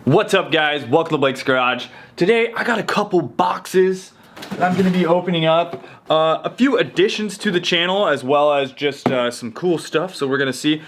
What's up, guys? Welcome to Blake's Garage. Today I got a couple boxes that I'm going to be opening up. A few additions to the channel as well as just some cool stuff, so we're going to see.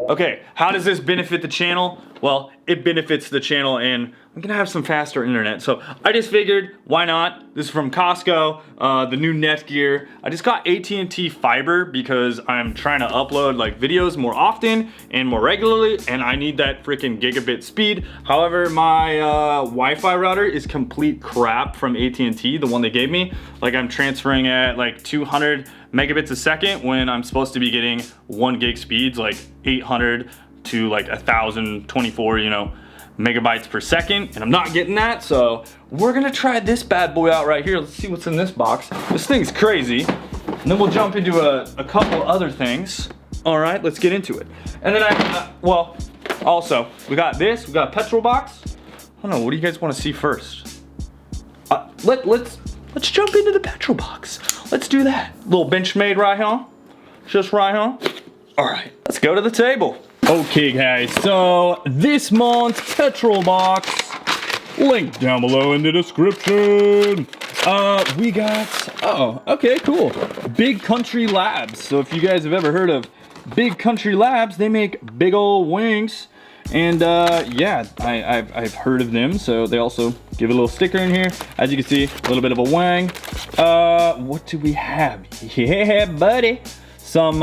Okay, how does this benefit the channel? Well, it benefits the channel and I'm gonna have some faster internet. So I just figured, why not? This is from Costco, the new Netgear. I just got AT&T fiber because I'm trying to upload like videos more often and more regularly, and I need that freaking gigabit speed. However, my Wi-Fi router is complete crap from AT&T, the one they gave me. Like I'm transferring at like 200 megabits a second when I'm supposed to be getting 1 gig speeds, like 800 to like 1024, megabytes per second, and I'm not getting that. So we're gonna try this bad boy out right here. Let's see what's in this box. This thing's crazy. And then we'll jump into a couple other things. All right, let's get into it. And then also we got this. We got a petrol box. I don't know. What do you guys want to see first? Let's jump into the petrol box. Let's do that. Little Benchmade right here. Just right here. All right, let's go to the table. Okay, guys, so this month's petrol box, link down below in the description. We got, okay, cool. Big Country Labs. So if you guys have ever heard of Big Country Labs, they make big old wings. And yeah, I've heard of them. So they also give a little sticker in here. As you can see, a little bit of a wang. What do we have? Yeah, buddy. Some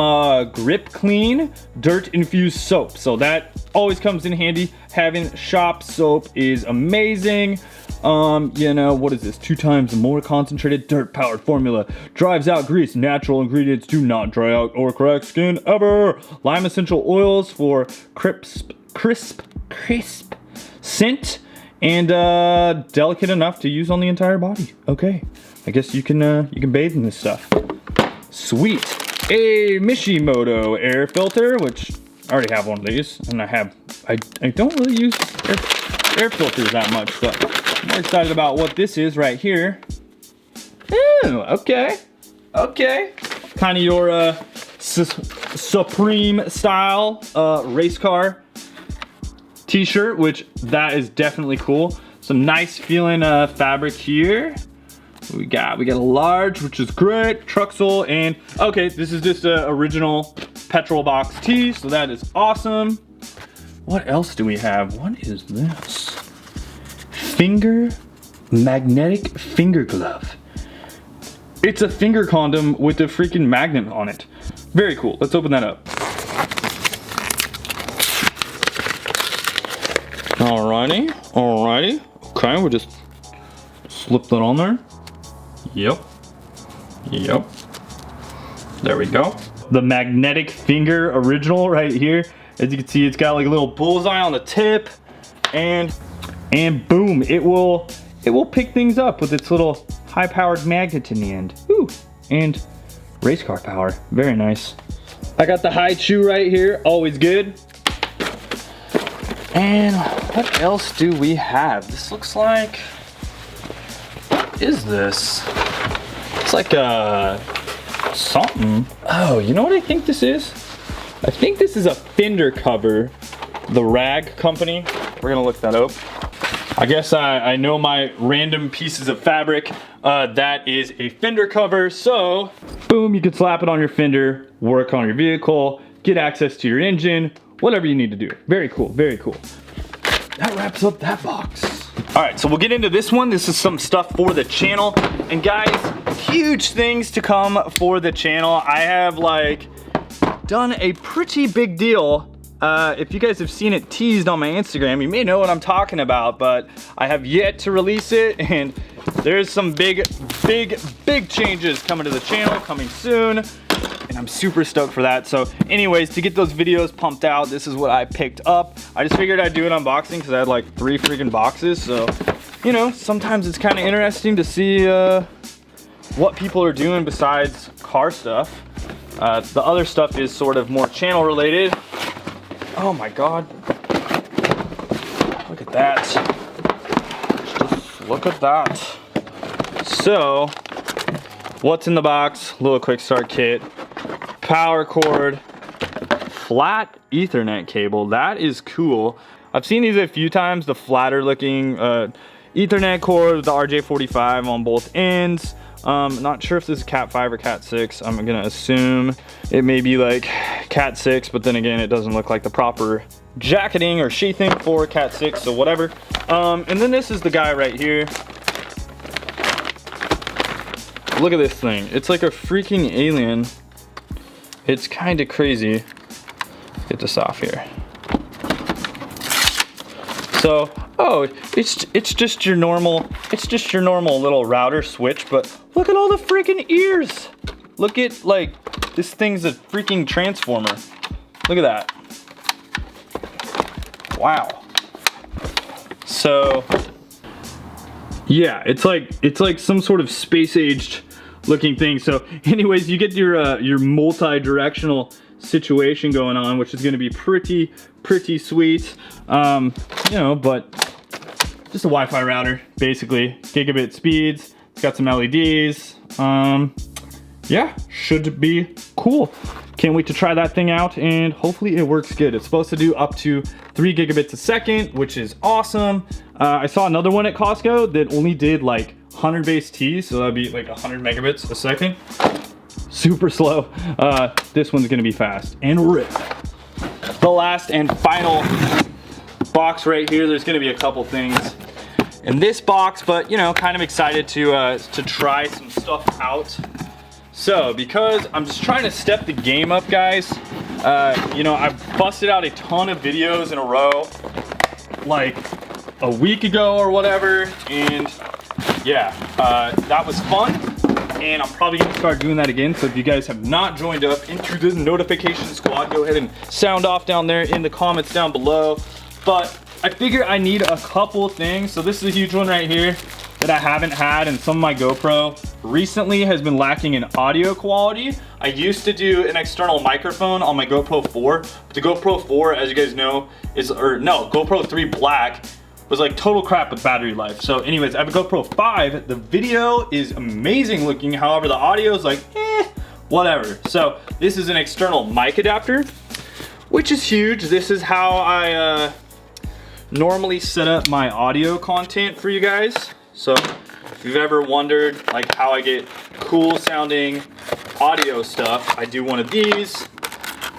grip clean dirt infused soap. So that always comes in handy. Having shop soap is amazing. What is this? 2 times more concentrated dirt powered formula. Drives out grease. Natural ingredients do not dry out or crack skin ever. Lime essential oils for crisp scent and delicate enough to use on the entire body. Okay, I guess you can bathe in this stuff. Sweet. A Mishimoto air filter, which I already have one of these, and I don't really use air filters that much, but I'm more excited about what this is right here. Ooh, okay. Kind of your Supreme style race car t-shirt, which that is definitely cool. Some nice feeling fabric here. We got a large, which is great. Truxel, and okay, this is just a original petrol box tee, so that is awesome. What else do we have? What is this? Magnetic finger glove. It's a finger condom with a freaking magnet on it. Very cool. Let's open that up. Alrighty. Okay, we'll just slip that on there. Yep. There we go. The magnetic finger original right here. As you can see, it's got like a little bullseye on the tip, and boom, it will pick things up with its little high-powered magnet in the end. Ooh, and race car power. Very nice. I got the high chew right here. Always good. And what else do we have? This looks like, what is this? It's like something. Oh, you know what I think this is? I think this is a fender cover. The Rag Company. We're gonna look that up. I guess I know my random pieces of fabric. That is a fender cover. So, boom, you can slap it on your fender, work on your vehicle, get access to your engine, whatever you need to do. Very cool, very cool. That wraps up that box. All right, so we'll get into this one. This is some stuff for the channel. And guys, huge things to come for the channel. I have done a pretty big deal. If you guys have seen it teased on my Instagram, you may know what I'm talking about, but I have yet to release it, and there's some big changes coming to the channel coming soon. And I'm super stoked for that. So anyways, to get those videos pumped out, this is what I picked up. I just figured I'd do an unboxing because I had like 3 freaking boxes. So, sometimes it's kind of interesting to see what people are doing besides car stuff. The other stuff is sort of more channel related. Oh my God. Look at that. Just look at that. So, what's in the box? Little quick start kit. power cord, flat Ethernet cable. That is cool. I've seen these a few times, the flatter looking Ethernet cord with the RJ45 on both ends. Not sure if this is Cat 5 or Cat 6. I'm gonna assume it may be like Cat 6, but then again, it doesn't look like the proper jacketing or sheathing for Cat 6, so whatever. And then this is the guy right here. Look at this thing. It's like a freaking alien. It's kind of crazy. Get this off here. So, oh, it's just your normal little router switch, but look at all the freaking ears. Look at, like, this thing's a freaking transformer. Look at that. Wow. So, yeah, it's like some sort of space-aged looking thing. So anyways, you get your multi-directional situation going on, which is going to be pretty sweet. You know, but just a Wi-Fi router, basically. Gigabit speeds. It's got some LEDs. Yeah, should be cool. Can't wait to try that thing out, and hopefully it works good. It's supposed to do up to 3 gigabits a second, which is awesome. I saw another one at Costco that only did like 100 base T, so that'd be like 100 megabits a second. Super slow. This one's gonna be fast and rip. The last and final box right here. There's gonna be a couple things in this box, but you know, kind of excited to try some stuff out. So, because I'm just trying to step the game up, guys, you know, I've busted out a ton of videos in a row, like a week ago or whatever, and yeah, that was fun, and I'm probably gonna start doing that again. So if you guys have not joined up into the notification squad, go ahead and sound off down there in the comments down below. But I figure I need a couple things. So this is a huge one right here that I haven't had, and some of my GoPro recently has been lacking in audio quality. I used to do an external microphone on my GoPro 4, but the GoPro 4, as you guys know, GoPro 3 Black was like total crap with battery life. So anyways, I have a GoPro 5. The video is amazing looking, however, the audio is like, whatever. So this is an external mic adapter, which is huge. This is how I normally set up my audio content for you guys. So if you've ever wondered like how I get cool sounding audio stuff, I do one of these,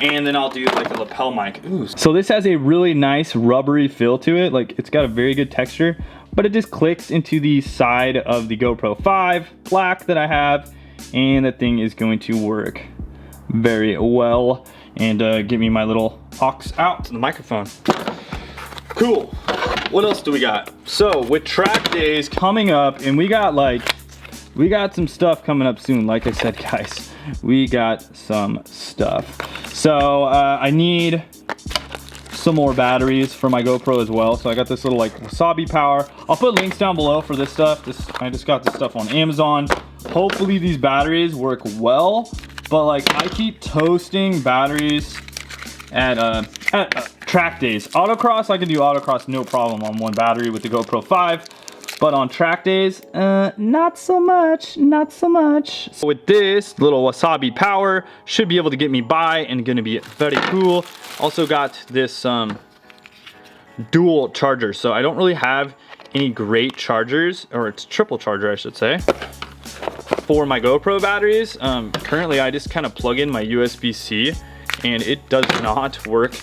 and then I'll do like a lapel mic. Ooh. So this has a really nice rubbery feel to it. Like, it's got a very good texture, but it just clicks into the side of the GoPro 5 Black that I have, and that thing is going to work very well and give me my little aux out to the microphone. Cool. What else do we got? So with track days coming up, and we got some stuff coming up soon. Like I said, guys, we got some stuff. So I need some more batteries for my GoPro as well. So I got this little like Wasabi power. I'll put links down below for this stuff. I just got this stuff on Amazon. Hopefully these batteries work well, but like I keep toasting batteries at track days. Autocross, I can do autocross no problem on one battery with the GoPro 5, but on track days, not so much. So with this little Wasabi power, should be able to get me by and gonna be very cool. Also got this dual charger, so I don't really have any great chargers, or it's triple charger I should say, for my GoPro batteries. Currently I just kind of plug in my USB-C, and it does not work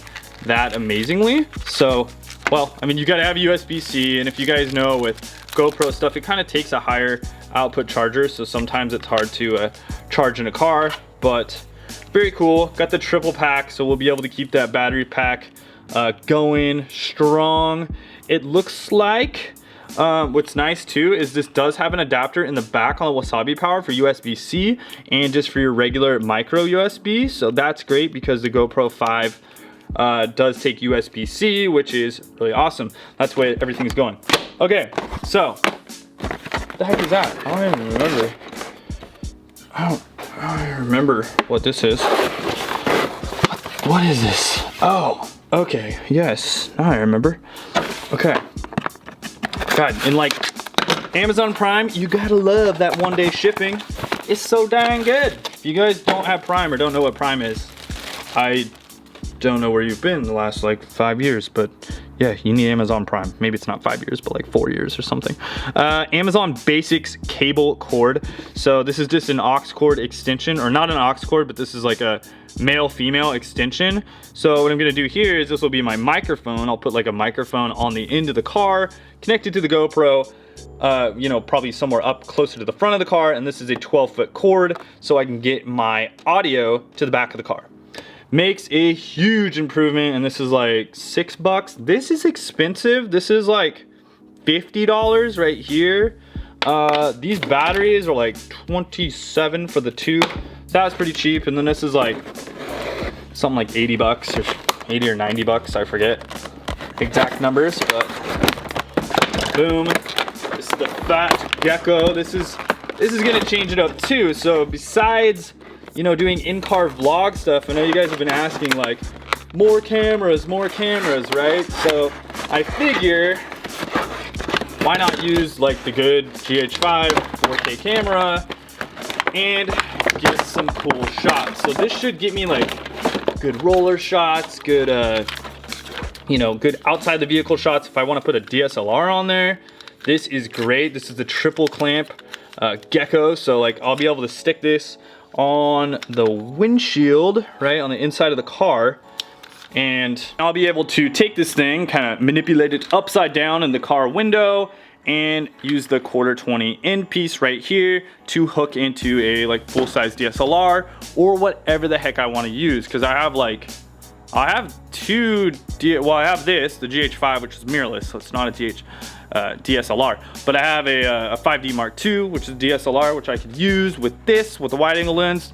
that amazingly. So, well, I mean, you gotta have USB-C, and if you guys know with GoPro stuff, it kind of takes a higher output charger, so sometimes it's hard to charge in a car, but very cool. Got the triple pack, so we'll be able to keep that battery pack going strong. It looks like, what's nice too is this does have an adapter in the back on the Wasabi power for USB-C and just for your regular micro USB. So that's great because the GoPro 5 does take USB-C, which is really awesome. That's the way everything's going. Okay, so what the heck is that? I don't even remember. I don't remember what this is. What is this? Oh, okay, yes, now I remember. Okay. God, and like Amazon Prime, you gotta love that 1-day shipping. It's so dang good. If you guys don't have Prime or don't know what Prime is, I don't know where you've been the last like 5 years, but yeah, you need Amazon Prime. Maybe it's not 5 years, but like 4 years or something. Amazon Basics cable cord. So this is just an aux cord extension, or not an aux cord, but this is like a male-female extension. So what I'm gonna do here is this will be my microphone. I'll put like a microphone on the end of the car, connected to the GoPro, you know, probably somewhere up closer to the front of the car, and this is a 12-foot cord, so I can get my audio to the back of the car. Makes a huge improvement, and this is like $6. This is expensive. This is like $50 right here. These batteries are like 27 for the two. So that's pretty cheap. And then this is like something like $80 or 80 or 90 bucks. I forget exact numbers, but boom. This is the Fat Gecko. This is gonna change it up too. So besides, you know, doing in-car vlog stuff, I know you guys have been asking like, more cameras, right? So I figure, why not use like the good GH5 4K camera and get some cool shots. So this should get me like good roller shots, good, you know, good outside the vehicle shots. If I want to put a DSLR on there, this is great. This is the triple clamp Gecko. So like I'll be able to stick this on the windshield, right, on the inside of the car, and I'll be able to take this thing, kind of manipulate it upside down in the car window, and use the 1/4-20 end piece right here to hook into a like full-size DSLR or whatever the heck I want to use. Because I have I have this, the GH5, which is mirrorless, so it's not a DSLR, but I have a 5D Mark II, which is DSLR, which I could use with this, with the wide angle lens,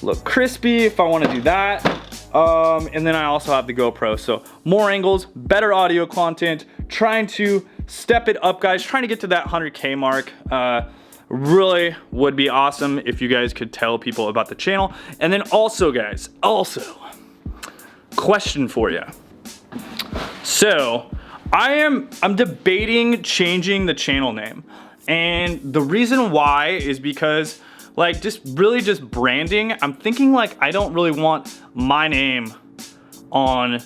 look crispy if I want to do that. And then I also have the GoPro, so more angles, better audio content, trying to step it up, guys, trying to get to that 100K mark. Really would be awesome if you guys could tell people about the channel. And then also, guys, question for you. So I'm debating changing the channel name, and the reason why is because like just branding. I'm thinking like I don't really want my name on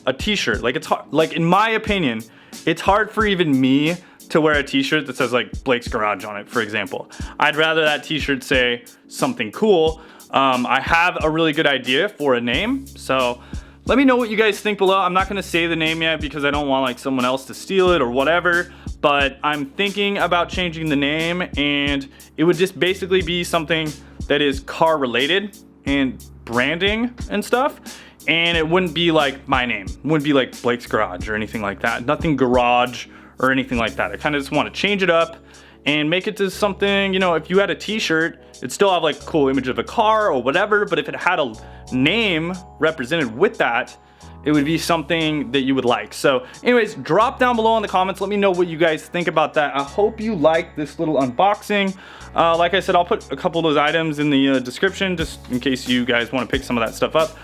a t-shirt. Like it's hard, like in my opinion, it's hard for even me to wear a t-shirt that says like Blake's Garage on it, for example. I'd rather that t-shirt say something cool. I have a really good idea for a name, so let me know what you guys think below. I'm not gonna say the name yet because I don't want like someone else to steal it or whatever, but I'm thinking about changing the name, and it would just basically be something that is car related and branding and stuff. And it wouldn't be like my name. It wouldn't be like Blake's Garage or anything like that. Nothing garage or anything like that. I kind of just want to change it up and make it to something, you know, if you had a t-shirt, it'd still have like a cool image of a car or whatever, but if it had a name represented with that, it would be something that you would like. So anyways, drop down below in the comments. Let me know what you guys think about that. I hope you like this little unboxing. Like I said, I'll put a couple of those items in the description just in case you guys want to pick some of that stuff up.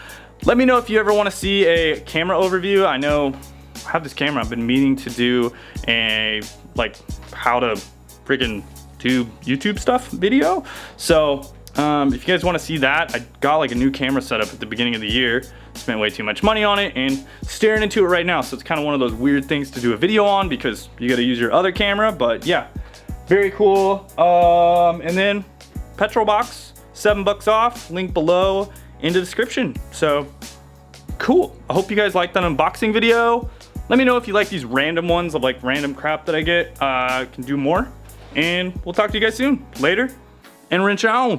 Let me know if you ever want to see a camera overview. I know I have this camera. I've been meaning to do a like how to freaking do YouTube stuff video. So if you guys want to see that, I got like a new camera setup at the beginning of the year. Spent way too much money on it and staring into it right now. So it's kind of one of those weird things to do a video on because you got to use your other camera. But yeah, very cool. And then petrol box, $7 off, link below in the description. So cool. I hope you guys liked that unboxing video. Let me know if you like these random ones of like random crap that I get. Can do more. And we'll talk to you guys soon. Later, and rinse out.